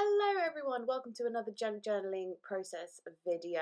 Hello everyone, welcome to another junk journaling process video.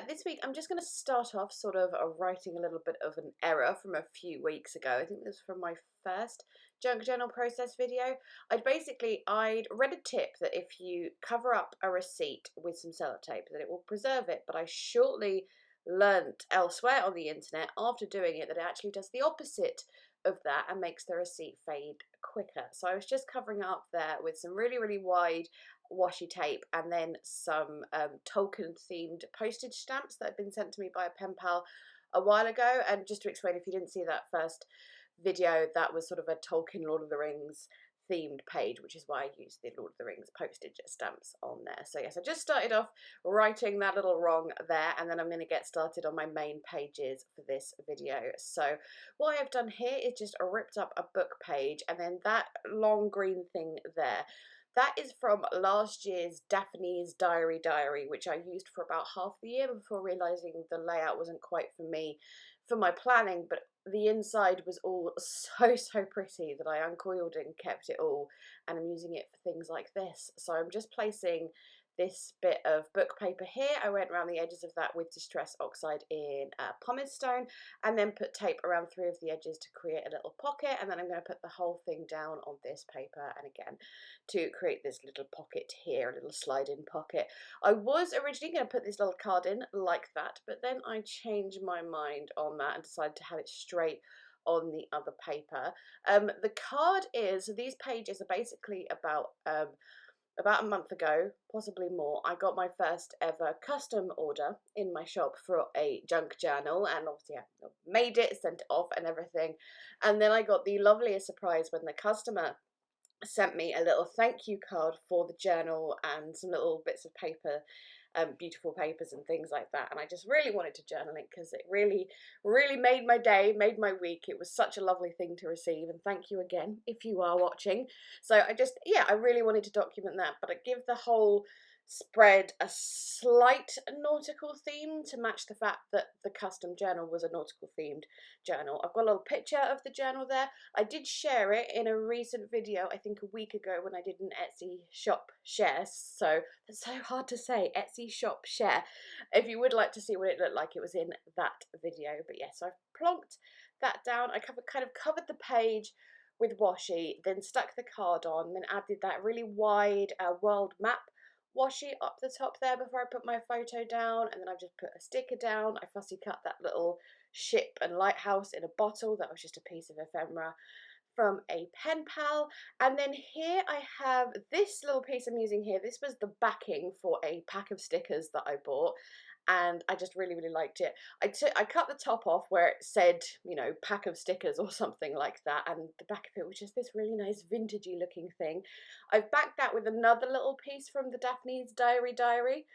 This week I'm just going to start off sort of writing a little bit of an error from a few weeks ago. I think this was from my first junk journal process video. I'd read a tip that if you cover up a receipt with some sellotape that it will preserve it, but I shortly learnt elsewhere on the internet after doing it that it actually does the opposite of that and makes the receipt fade quicker. So I was just covering it up there with some really wide washi tape and then some Tolkien themed postage stamps that had been sent to me by a pen pal a while ago. And just to explain, if you didn't see that first video, that was sort of a Tolkien Lord of the Rings themed page, which is why I used the Lord of the Rings postage stamps on there. So yes, I just started off writing that little wrong there, and then I'm going to get started on my main pages for this video. So what I've done here is just ripped up a book page, and then that long green thing there, that is from last year's Daphne's Diary, which I used for about half the year before realising the layout wasn't quite for me for my planning, but the inside was all so pretty that I uncoiled and kept it all, and I'm using it for things like this. So I'm just placing this bit of book paper here. I went around the edges of that with Distress Oxide in pumice stone, and then put tape around 3 of the edges to create a little pocket, and then I'm going to put the whole thing down on this paper, and again to create this little pocket here, a little slide-in pocket. I was originally going to put this little card in like that, but then I changed my mind on that and decided to have it straight on the other paper. The card is, these pages are basically about a month ago, possibly more, I got my first ever custom order in my shop for a junk journal, and obviously I made it, sent it off and everything, and then I got the loveliest surprise when the customer sent me a little thank you card for the journal and some little bits of paper, beautiful papers and things like that. And I just really wanted to journal it because it really made my day, made my week. It was such a lovely thing to receive, and thank you again if you are watching. So I really wanted to document that, but I give the whole spread a slight nautical theme to match the fact that the custom journal was a nautical themed journal. I've got a little picture of the journal there. I did share it in a recent video, I think a week ago, when I did an Etsy shop share. So that's so hard to say, Etsy shop share. If you would like to see what it looked like, it was in that video. But yes, I've plonked that down. I kind of covered the page with washi, then stuck the card on, then added that really wide world map washi up the top there before I put my photo down, and then I've just put a sticker down. I fussy cut that little ship and lighthouse in a bottle. That was just a piece of ephemera from a pen pal. And then here I have this little piece I'm using here. This was the backing for a pack of stickers that I bought, and I just really liked it. I cut the top off where it said, you know, pack of stickers or something like that, and the back of it was just this really nice vintagey looking thing. I've backed that with another little piece from the Daphne's Diary,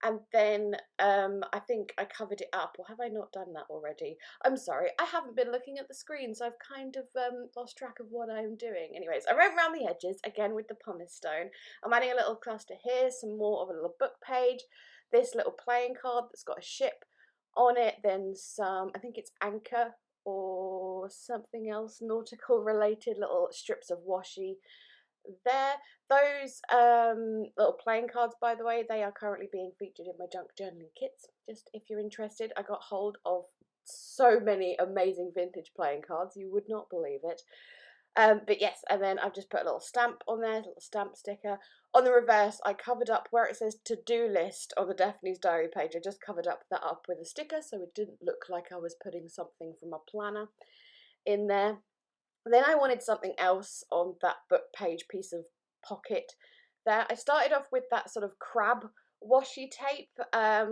and then I think I covered it up, or have I not done that already? I'm sorry, I haven't been looking at the screen, so I've kind of lost track of what I'm doing. Anyways, I went around the edges again with the pumice stone. I'm adding a little cluster here, some more of a little book page, this little playing card that's got a ship on it, then some, I think it's anchor or something else nautical related, little strips of washi there. Those little playing cards, by the way, they are currently being featured in my junk journaling kits, just if you're interested. I got hold of so many amazing vintage playing cards, you would not believe it. But yes, and then I've just put a little stamp on there, a little stamp sticker. On the reverse, I covered up where it says to-do list on the Daphne's Diary page. I just covered that up with a sticker so it didn't look like I was putting something from a planner in there. Then I wanted something else on that book page piece of pocket there. I started off with that sort of crab washi tape. I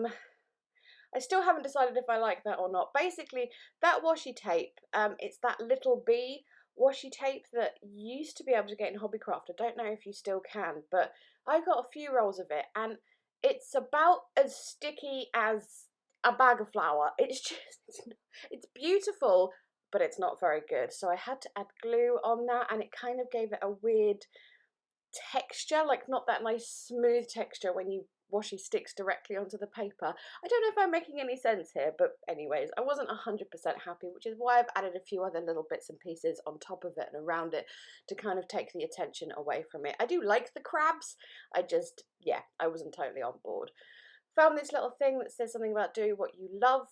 still haven't decided if I like that or not. Basically, that washi tape, it's that little bee washi tape that you used to be able to get in Hobbycraft. I don't know if you still can, but I got a few rolls of it, and it's about as sticky as a bag of flour. It's beautiful, but it's not very good. So I had to add glue on that, and it kind of gave it a weird texture, like not that nice smooth texture when you washi sticks directly onto the paper. I don't know if I'm making any sense here, but anyways, I wasn't 100% happy, which is why I've added a few other little bits and pieces on top of it and around it to kind of take the attention away from it. I do like the crabs, yeah, I wasn't totally on board. Found this little thing that says something about do what you love,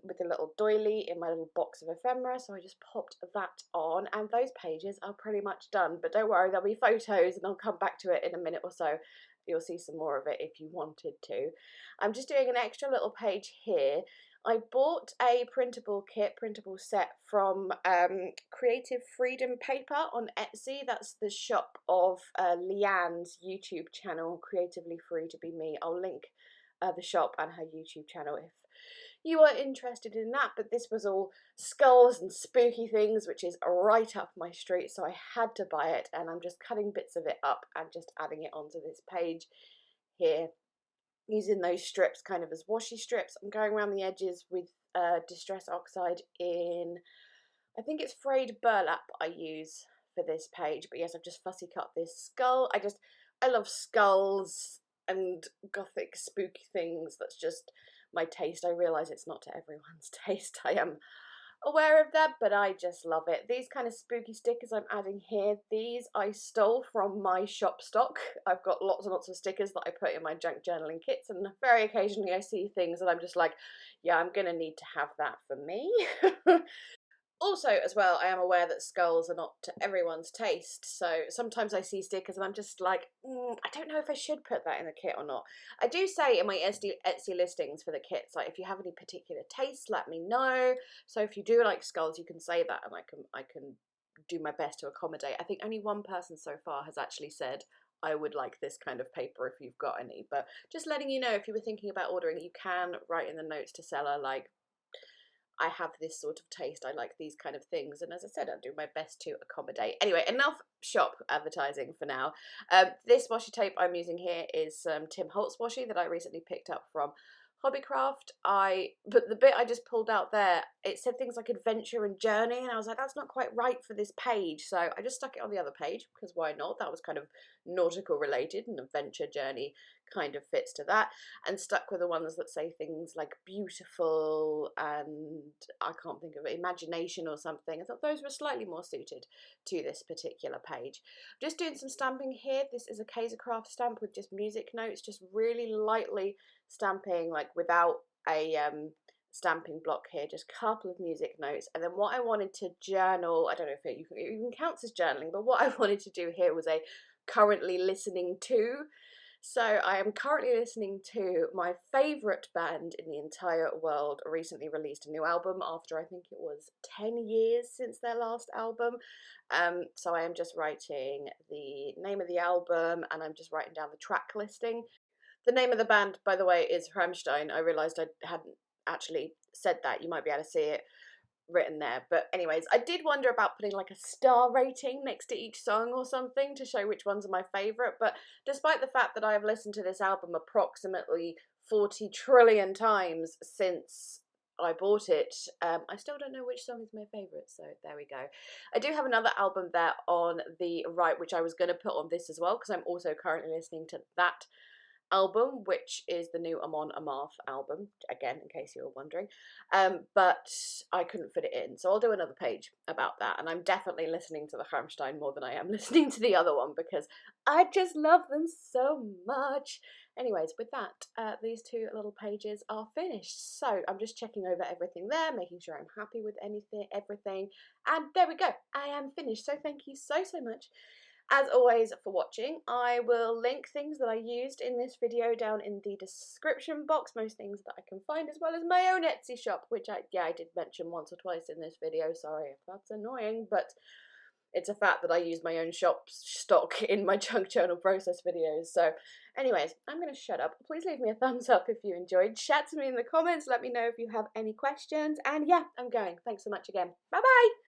with a little doily in my little box of ephemera, so I just popped that on, and those pages are pretty much done, but don't worry, there'll be photos and I'll come back to it in a minute or so. You'll see some more of it if you wanted to. I'm just doing an extra little page here. I bought a printable set from Creative Freedom Paper on Etsy. That's the shop of Leanne's YouTube channel, Creatively Free to Be Me. I'll link the shop and her YouTube channel if you are interested in that. But this was all skulls and spooky things, which is right up my street, so I had to buy it, and I'm just cutting bits of it up and just adding it onto this page here, using those strips kind of as washi strips. I'm going around the edges with Distress Oxide in, I think it's frayed burlap I use for this page, but yes, I've just fussy cut this skull. I love skulls and gothic spooky things. That's just my taste. I realise it's not to everyone's taste. I am aware of that, but I just love it. These kind of spooky stickers I'm adding here, these I stole from my shop stock. I've got lots and lots of stickers that I put in my junk journaling kits, and very occasionally I see things and I'm just like, yeah, I'm gonna need to have that for me. Also, as well, I am aware that skulls are not to everyone's taste, so sometimes I see stickers and I'm just like, I don't know if I should put that in the kit or not. I do say in my Etsy listings for the kits, like, if you have any particular tastes, let me know. So if you do like skulls, you can say that, and I can do my best to accommodate. I think only one person so far has actually said, I would like this kind of paper if you've got any. But just letting you know, if you were thinking about ordering, you can write in the notes to seller, like, I have this sort of taste, I like these kind of things, and as I said, I'll do my best to accommodate. Anyway, enough shop advertising for now. This washi tape I'm using here is some Tim Holtz washi that I recently picked up from Hobbycraft. But the bit I just pulled out there, it said things like adventure and journey, and I was like, that's not quite right for this page, so I just stuck it on the other page, because why not? That was kind of nautical related, and adventure journey kind of fits to that, and stuck with the ones that say things like beautiful and I can't think of it, imagination or something. I thought those were slightly more suited to this particular page. Just doing some stamping here. This is a Kaisercraft stamp with just music notes, just really lightly stamping, like without a stamping block here, just a couple of music notes. And then what I wanted to journal, I don't know if it even counts as journaling, but what I wanted to do here was a currently listening to. So I am currently listening to my favourite band in the entire world. Recently released a new album after I think it was 10 years since their last album. So I am just writing the name of the album, and I'm just writing down the track listing. The name of the band, by the way, is Rammstein. I realised I hadn't actually said that. You might be able to see it written there, but anyways, I did wonder about putting like a star rating next to each song or something to show which ones are my favourite, but despite the fact that I have listened to this album approximately 40 trillion times since I bought it, I still don't know which song is my favourite, so there we go. I do have another album there on the right, which I was going to put on this as well, because I'm also currently listening to that album, which is the new Amon Amarth album, again, in case you were wondering, but I couldn't fit it in, so I'll do another page about that, and I'm definitely listening to the Rammstein more than I am listening to the other one, because I just love them so much. Anyways, with that, these two little pages are finished, so I'm just checking over everything there, making sure I'm happy with everything, and there we go, I am finished. So thank you so much as always for watching. I will link things that I used in this video down in the description box, most things that I can find, as well as my own Etsy shop, which I did mention once or twice in this video. Sorry if that's annoying, but it's a fact that I use my own shop stock in my junk journal process videos. So anyways, I'm going to shut up. Please leave me a thumbs up if you enjoyed. Chat to me in the comments. Let me know if you have any questions. And yeah, I'm going. Thanks so much again. Bye bye.